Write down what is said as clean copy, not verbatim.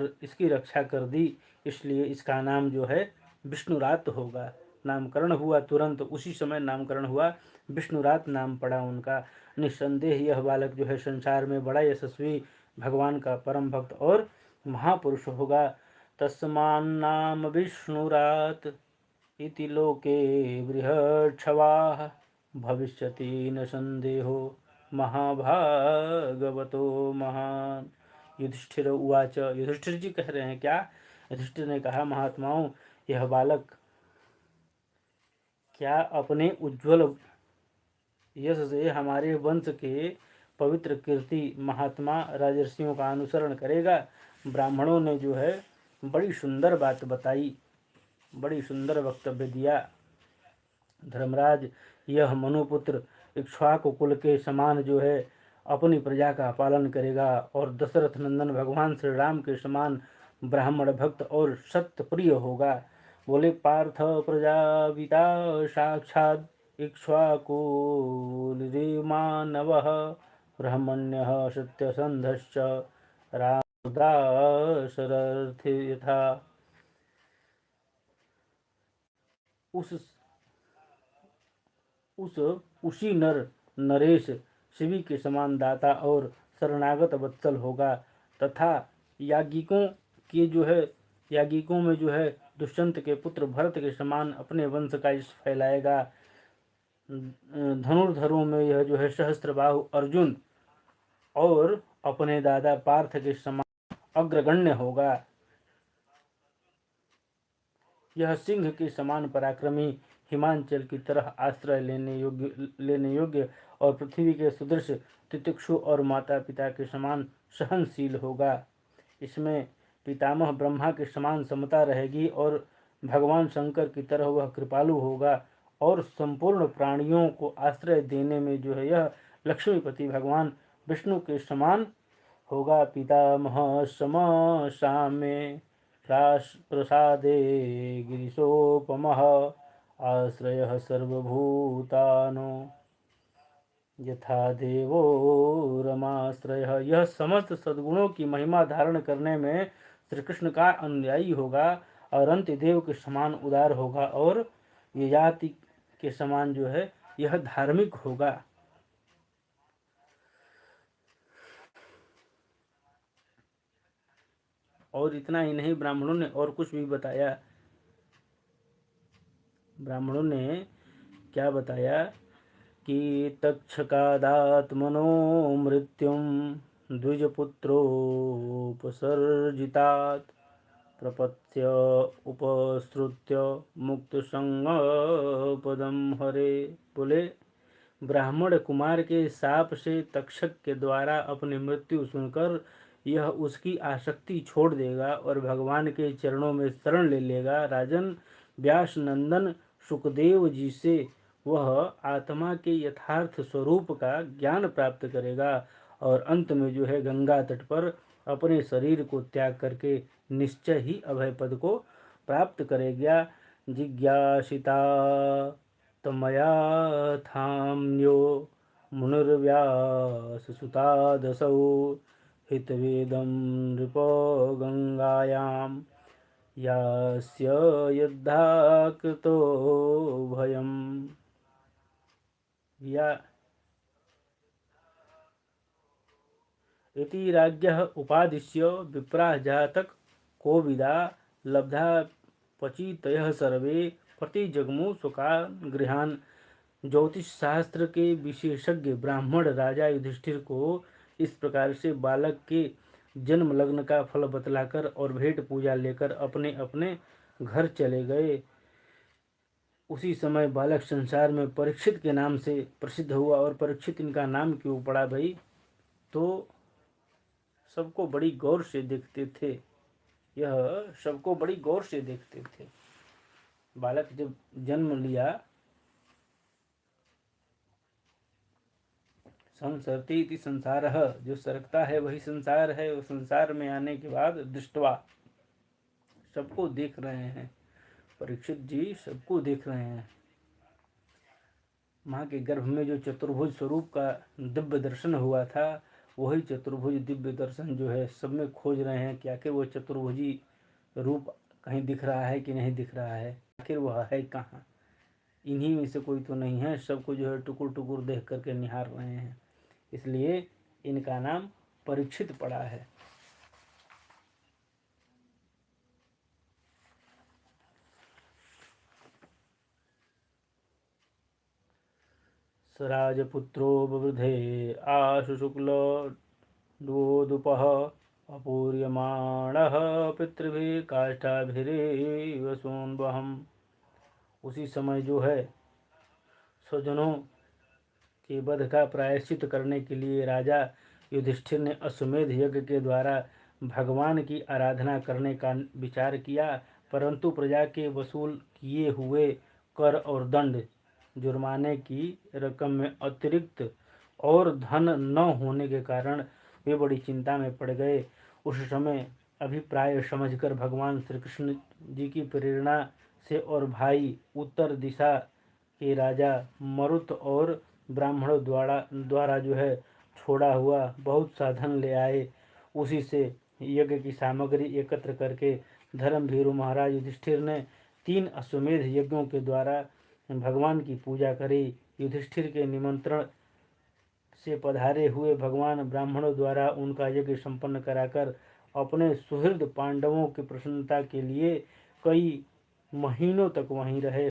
कर इसकी रक्षा कर दी, इसलिए इसका नाम जो है विष्णुरात होगा। नामकरण हुआ, तुरंत उसी समय नामकरण हुआ, विष्णुरात नाम पड़ा उनका। निस्संदेह यह बालक जो है संसार में बड़ा यशस्वी, भगवान का परम भक्त और महापुरुष होगा। तस्मान्नाम विष्णुरात इति लोके बृहच्छवाः भविष्यति न संदेहो महाभागवतो महान। युधिष्ठिर उवाच, युधिष्ठिर जी कह रहे हैं क्या? युधिष्ठिर ने कहा, महात्माओं, यह बालक क्या अपने उज्ज्वल यश से हमारे वंश के पवित्र कीर्ति महात्मा राजर्षियों का अनुसरण करेगा? ब्राह्मणों ने जो है बड़ी सुंदर बात बताई, बड़ी सुंदर वक्तव्य दिया। धर्मराज, यह मनुपुत्र इक्ष्वाकु कुल के समान जो है अपनी प्रजा का पालन करेगा और दशरथ नंदन भगवान श्री राम के समान ब्राह्मण भक्त और सत्य प्रिय होगा। बोले, पार्थ प्रजापिता साक्षात् इक्ष्वाकुर्मानवः ब्रह्मण्यः सत्यसन्धश्च रामदासरथि यथा। उसी नर नरेश शिवी के समान दाता और शरणागत वत्सल होगा, तथा याज्ञिकों में जो है दुष्यंत के पुत्र भरत के समान अपने वंश का यश फैलाएगा। धनुर्धरों में यह जो है सहस्त्रबाहु अर्जुन और अपने दादा पार्थ के समान अग्रगण्य होगा। यह सिंह के समान पराक्रमी, हिमांचल की तरह आश्रय लेने योग्य और पृथ्वी के सदृश तितिक्षु और माता पिता के समान सहनशील होगा। इसमें पितामह ब्रह्मा के समान समता रहेगी और भगवान शंकर की तरह वह कृपालु होगा और संपूर्ण प्राणियों को आश्रय देने में जो है यह लक्ष्मीपति भगवान विष्णु के समान होगा। पितामह सम साम्ये प्रसादे गिरिशोपमः आश्रयः सर्वभूतानो यथा देवो रमाश्रयः। यह समस्त सद्गुणों की महिमा धारण करने में श्री कृष्ण का अनुयायी होगा और अंत्यदेव के समान उदार होगा और ययाति के समान जो है यह धार्मिक होगा। और इतना ही नहीं, ब्राह्मणों ने और कुछ भी बताया। ब्राह्मणों ने क्या बताया कि तक्षकादात्मनो मृत्युं द्विजपुत्रोपसर्जितात् प्रपत्य उपसृत्य मुक्तसंगपदं हरे। बोले, ब्राह्मण कुमार के शाप से तक्षक के द्वारा अपनी मृत्यु सुनकर यह उसकी आसक्ति छोड़ देगा और भगवान के चरणों में शरण ले लेगा। राजन, व्यास नंदन सुखदेव जी से वह आत्मा के यथार्थ स्वरूप का ज्ञान प्राप्त करेगा और अंत में जो है गंगा तट पर अपने शरीर को त्याग करके निश्चय ही अभय पद को प्राप्त करेगा। जिज्ञासिता तमया थाम्यो मुनिर्व्याससुतादसौ हितवेदं नृपो गंगायां यास्य यद्धा कृतो भयम्। या इति राज्ञः उपादिश्य विप्राः जातक कोविदा लब्धा पचितयः सर्वे प्रतिजग्मु स्वकान् गृहान्। ज्योतिष शास्त्र के विशेषज्ञ ब्राह्मण राजा युधिष्ठिर को इस प्रकार से बालक के जन्म लग्न का फल बतलाकर और भेंट पूजा लेकर अपने अपने घर चले गए। उसी समय बालक संसार में परीक्षित के नाम से प्रसिद्ध हुआ। और परीक्षित इनका नाम क्यों पड़ा भाई? तो सबको बड़ी गौर से देखते थे, यह सबको बड़ी गौर से देखते थे। बालक जब जन्म लिया, संसरति इति संसारः, जो सरकता है वही संसार है। वो संसार में आने के बाद दृष्टवा, सबको देख रहे हैं, परीक्षित जी सबको देख रहे हैं। माँ के गर्भ में जो चतुर्भुज स्वरूप का दिव्य दर्शन हुआ था वही चतुर्भुज दिव्य दर्शन जो है सब में खोज रहे हैं कि आखिर वो चतुर्भुजी रूप कहीं दिख रहा है कि नहीं दिख रहा है, आखिर वह है कहाँ। इन्हीं में से कोई तो नहीं है, सबको जो है टुकुर टुकुर देख करके निहार रहे हैं, इसलिए इनका नाम परीक्षित पड़ा है। स राजपुत्रो बवृधे आशु शुक्ल द्वोदुपः अपूर्यमाणः पितृभिः काष्ठाभिरेव सोन्वहम्। उसी समय जो है स्वजनों के वध का प्रायश्चित करने के लिए राजा युधिष्ठिर ने अश्वमेध यज्ञ के द्वारा भगवान की आराधना करने का विचार किया, परंतु प्रजा के वसूल किए हुए कर और दंड जुर्माने की रकम में अतिरिक्त और धन न होने के कारण वे बड़ी चिंता में पड़ गए। उस समय अभिप्राय समझकर भगवान श्री कृष्ण जी की प्रेरणा से और भाई उत्तर दिशा के राजा मरुत और ब्राह्मणों द्वारा जो है छोड़ा हुआ बहुत सा धन ले आए। उसी से यज्ञ की सामग्री एकत्र करके धर्मभीरु महाराज युधिष्ठिर ने 3 अश्वमेध यज्ञों के द्वारा भगवान की पूजा करी। युधिष्ठिर के निमंत्रण से पधारे हुए भगवान ब्राह्मणों द्वारा उनका यज्ञ संपन्न कराकर अपने सुहृद पांडवों की प्रसन्नता के लिए कई महीनों तक वहीं रहे।